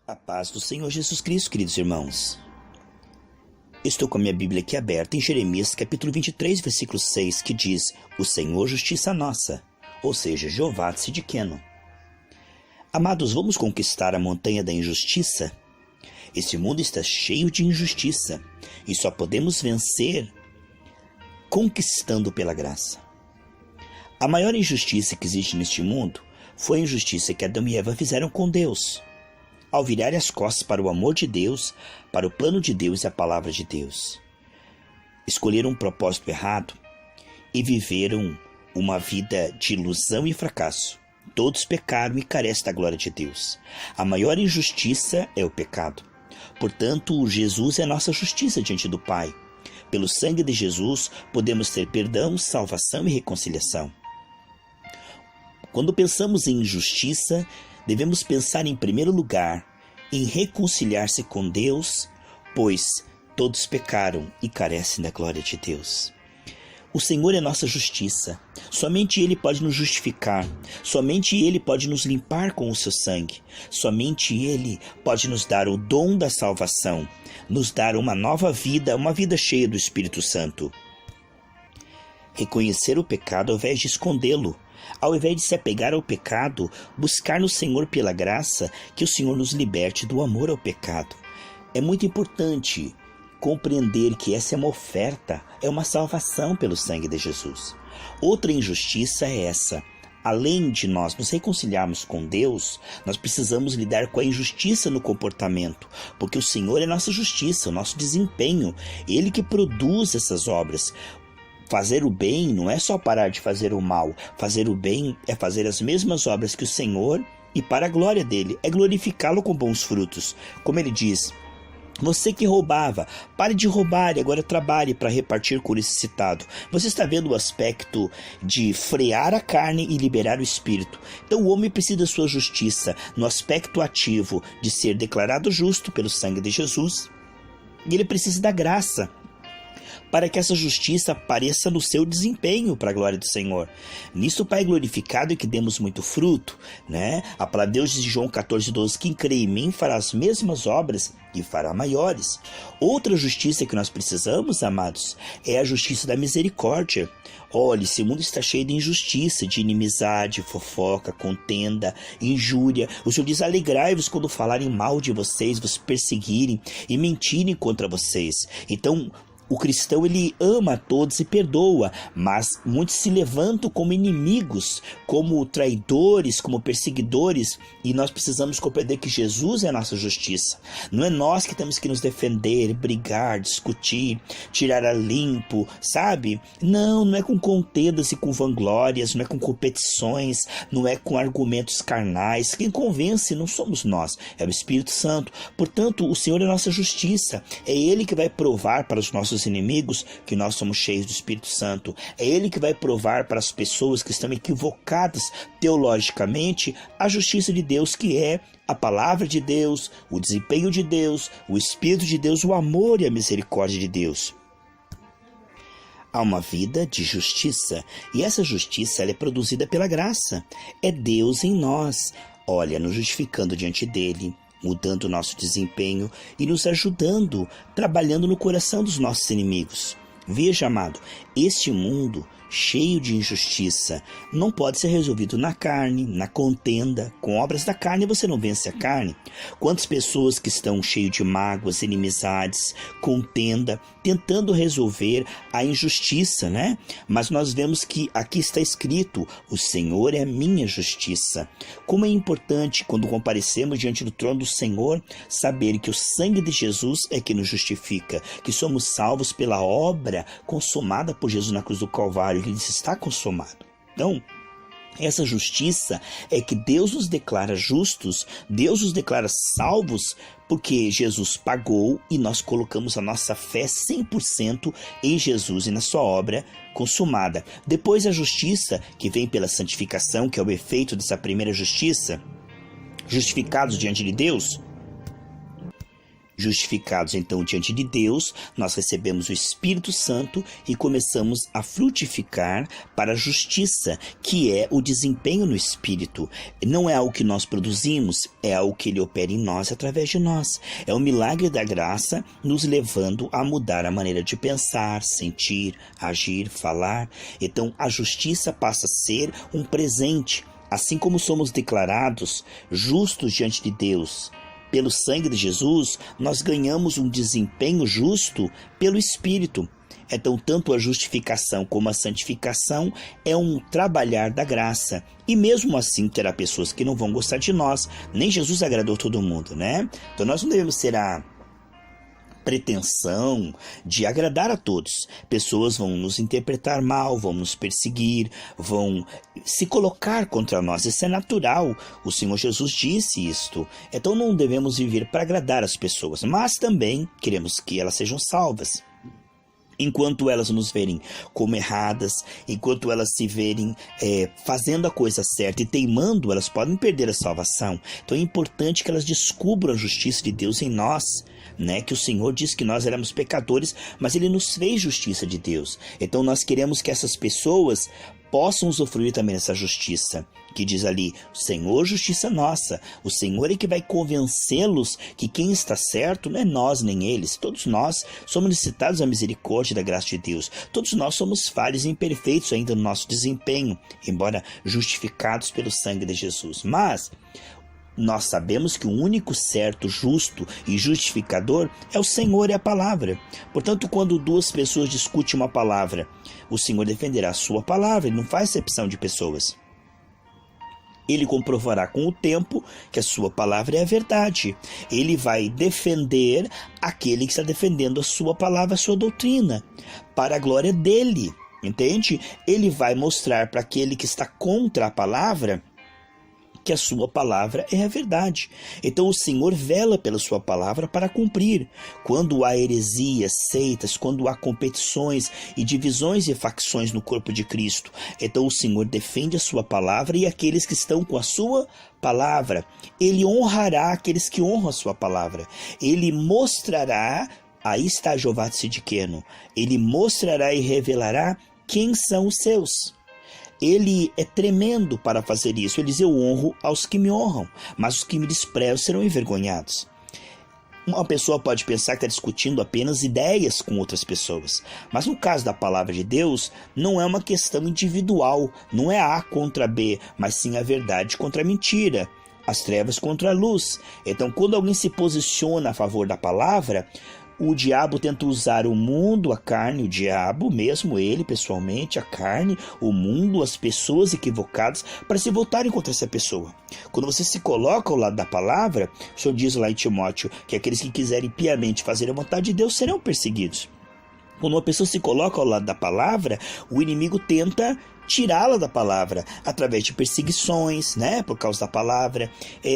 A paz do Senhor Jesus Cristo, queridos irmãos. Estou com a minha Bíblia aqui aberta em Jeremias capítulo 23, versículo 6, que diz: O Senhor, justiça nossa, ou seja, Jeová Tzidkenu. Amados, vamos conquistar a montanha da injustiça? Esse mundo está cheio de injustiça e só podemos vencer conquistando pela graça. A maior injustiça que existe neste mundo foi a injustiça que Adão e Eva fizeram com Deus, ao virarem as costas para o amor de Deus, para o plano de Deus e a palavra de Deus. Escolheram um propósito errado e viveram uma vida de ilusão e fracasso. Todos pecaram e carecem da glória de Deus. A maior injustiça é o pecado. Portanto, Jesus é a nossa justiça diante do Pai. Pelo sangue de Jesus, podemos ter perdão, salvação e reconciliação. Quando pensamos em injustiça, devemos pensar em primeiro lugar em reconciliar-se com Deus, pois todos pecaram e carecem da glória de Deus. O Senhor é nossa justiça. Somente Ele pode nos justificar. Somente Ele pode nos limpar com o seu sangue. Somente Ele pode nos dar o dom da salvação, nos dar uma nova vida, uma vida cheia do Espírito Santo. Reconhecer o pecado ao invés de escondê-lo. Ao invés de se apegar ao pecado, buscar no Senhor pela graça, que o Senhor nos liberte do amor ao pecado. É muito importante compreender que essa é uma oferta, é uma salvação pelo sangue de Jesus. Outra injustiça é essa. Além de nós nos reconciliarmos com Deus, nós precisamos lidar com a injustiça no comportamento, porque o Senhor é nossa justiça, o nosso desempenho, Ele que produz essas obras. Fazer o bem não é só parar de fazer o mal. Fazer o bem é fazer as mesmas obras que o Senhor e para a glória dele. É glorificá-lo com bons frutos. Como ele diz: você que roubava, pare de roubar e agora trabalhe para repartir com o necessitado. Você está vendo o aspecto de frear a carne e liberar o espírito. Então o homem precisa da sua justiça no aspecto ativo de ser declarado justo pelo sangue de Jesus. E ele precisa da graça para que essa justiça apareça no seu desempenho para a glória do Senhor. Nisso o Pai é glorificado e que demos muito fruto, né? A palavra de Deus diz em João 14:12, quem crê em mim fará as mesmas obras e fará maiores. Outra justiça que nós precisamos, amados, é a justiça da misericórdia. Olha, esse mundo está cheio de injustiça, de inimizade, fofoca, contenda, injúria. O Senhor diz: alegrai-vos quando falarem mal de vocês, vos perseguirem e mentirem contra vocês. Então, o cristão, ele ama a todos e perdoa, mas muitos se levantam como inimigos, como traidores, como perseguidores, e nós precisamos compreender que Jesus é a nossa justiça. Não é nós que temos que nos defender, brigar, discutir, tirar a limpo, sabe? Não é com contendas e com vanglórias, não é com competições, não é com argumentos carnais. Quem convence não somos nós, é o Espírito Santo. Portanto, o Senhor é a nossa justiça. É Ele que vai provar para os nossos inimigos que nós somos cheios do Espírito Santo. É Ele que vai provar para as pessoas que estão equivocadas teologicamente a justiça de Deus, que é a palavra de Deus, o desempenho de Deus, o Espírito de Deus, o amor e a misericórdia de Deus. Há uma vida de justiça, e essa justiça ela é produzida pela graça. É Deus em nós, olha, nos justificando diante dele, mudando o nosso desempenho e nos ajudando, trabalhando no coração dos nossos inimigos. Veja, amado, este mundo cheio de injustiça não pode ser resolvido na carne, na contenda. Com obras da carne você não vence a carne. Quantas pessoas que estão cheias de mágoas, inimizades, contenda, tentando resolver a injustiça, né? Mas nós vemos que aqui está escrito: o Senhor é a minha justiça. Como é importante quando comparecemos diante do trono do Senhor saber que o sangue de Jesus é que nos justifica, que somos salvos pela obra consumada por Jesus na cruz do Calvário. Ele disse: está consumado. Então, essa justiça é que Deus nos declara justos, Deus nos declara salvos, porque Jesus pagou e nós colocamos a nossa fé 100% em Jesus e na sua obra consumada. Depois a justiça, que vem pela santificação, que é o efeito dessa primeira justiça, justificados diante de Deus, Justificados então diante de Deus, nós recebemos o Espírito Santo e começamos a frutificar para a justiça, que é o desempenho no Espírito. Não é algo que nós produzimos, é algo que Ele opera em nós através de nós. É o milagre da graça nos levando a mudar a maneira de pensar, sentir, agir, falar. Então a justiça passa a ser um presente. Assim como somos declarados justos diante de Deus pelo sangue de Jesus, nós ganhamos um desempenho justo pelo Espírito. Então, tanto a justificação como a santificação é um trabalhar da graça. E mesmo assim, terá pessoas que não vão gostar de nós. Nem Jesus agradou todo mundo, né? Então, nós não devemos ter a pretensão de agradar a todos. Pessoas vão nos interpretar mal, vão nos perseguir, vão se colocar contra nós. Isso é natural. O Senhor Jesus disse isto. Então não devemos viver para agradar as pessoas, mas também queremos que elas sejam salvas. Enquanto elas nos verem como erradas, enquanto elas se verem fazendo a coisa certa e teimando, elas podem perder a salvação. Então é importante que elas descubram a justiça de Deus em nós, né? Que o Senhor diz que nós éramos pecadores, mas Ele nos fez justiça de Deus. Então nós queremos que essas pessoas possam usufruir também dessa justiça, que diz ali, Senhor, justiça nossa. O Senhor é que vai convencê-los que quem está certo não é nós nem eles. Todos nós somos necessitados da misericórdia e da graça de Deus. Todos nós somos falhos e imperfeitos ainda no nosso desempenho, embora justificados pelo sangue de Jesus. Mas nós sabemos que o único certo, justo e justificador é o Senhor e a palavra. Portanto, quando duas pessoas discutem uma palavra, o Senhor defenderá a sua palavra. Ele não faz acepção de pessoas. Ele comprovará com o tempo que a sua palavra é a verdade. Ele vai defender aquele que está defendendo a sua palavra, a sua doutrina, para a glória dele. Entende? Ele vai mostrar para aquele que está contra a palavra que a sua palavra é a verdade. Então o Senhor vela pela sua palavra para cumprir. Quando há heresias, seitas, quando há competições e divisões e facções no corpo de Cristo, então o Senhor defende a sua palavra e aqueles que estão com a sua palavra. Ele honrará aqueles que honram a sua palavra. Ele mostrará, aí está Jeová Tsidkenu, ele mostrará e revelará quem são os seus. Ele é tremendo para fazer isso. Ele diz, eu honro aos que me honram, mas os que me desprezam serão envergonhados. Uma pessoa pode pensar que está discutindo apenas ideias com outras pessoas. Mas no caso da palavra de Deus, não é uma questão individual. Não é A contra B, mas sim a verdade contra a mentira. As trevas contra a luz. Então, quando alguém se posiciona a favor da palavra, o diabo tenta usar o mundo, a carne, o diabo, mesmo ele pessoalmente, a carne, o mundo, as pessoas equivocadas, para se voltarem contra essa pessoa. Quando você se coloca ao lado da palavra, o Senhor diz lá em Timóteo que aqueles que quiserem piamente fazer a vontade de Deus serão perseguidos. Quando uma pessoa se coloca ao lado da palavra, o inimigo tenta tirá-la da palavra, através de perseguições, né, por causa da palavra,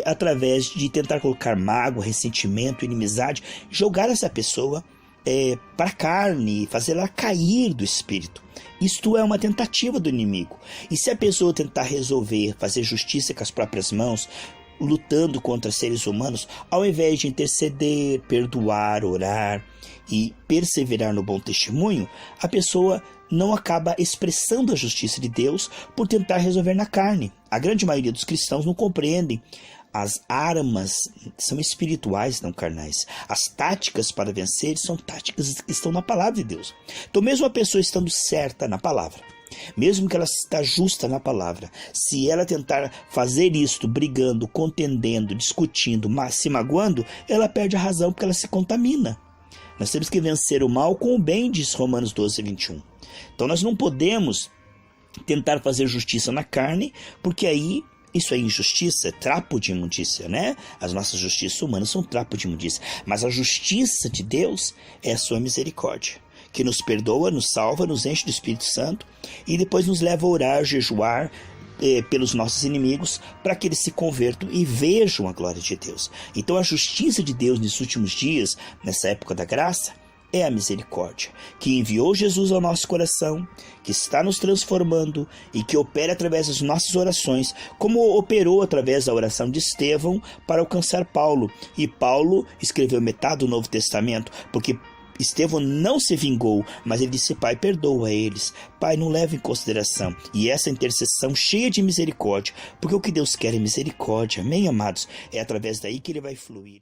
através de tentar colocar mágoa, ressentimento, inimizade, jogar essa pessoa para a carne, fazê-la cair do espírito. Isto é uma tentativa do inimigo. E se a pessoa tentar resolver, fazer justiça com as próprias mãos, lutando contra seres humanos, ao invés de interceder, perdoar, orar e perseverar no bom testemunho, a pessoa não acaba expressando a justiça de Deus por tentar resolver na carne. A grande maioria dos cristãos não compreendem. As armas são espirituais, não carnais. As táticas para vencer são táticas que estão na palavra de Deus. Então, mesmo a pessoa estando certa na palavra, mesmo que ela está justa na palavra, se ela tentar fazer isto, brigando, contendendo, discutindo, se magoando, ela perde a razão porque ela se contamina. Nós temos que vencer o mal com o bem, diz Romanos 12, 21. Então nós não podemos tentar fazer justiça na carne, porque aí isso é injustiça, é trapo de imundícia, né? As nossas justiças humanas são trapo de imundícia. Mas a justiça de Deus é a sua misericórdia, que nos perdoa, nos salva, nos enche do Espírito Santo e depois nos leva a orar, jejuar pelos nossos inimigos, para que eles se convertam e vejam a glória de Deus. Então a justiça de Deus nesses últimos dias, nessa época da graça, é a misericórdia, que enviou Jesus ao nosso coração, que está nos transformando e que opera através das nossas orações, como operou através da oração de Estevão para alcançar Paulo. E Paulo escreveu metade do Novo Testamento, porque Estevão não se vingou, mas ele disse: Pai, perdoa eles. Pai, não leva em consideração. E essa intercessão cheia de misericórdia, porque o que Deus quer é misericórdia. Amém, amados? É através daí que ele vai fluir.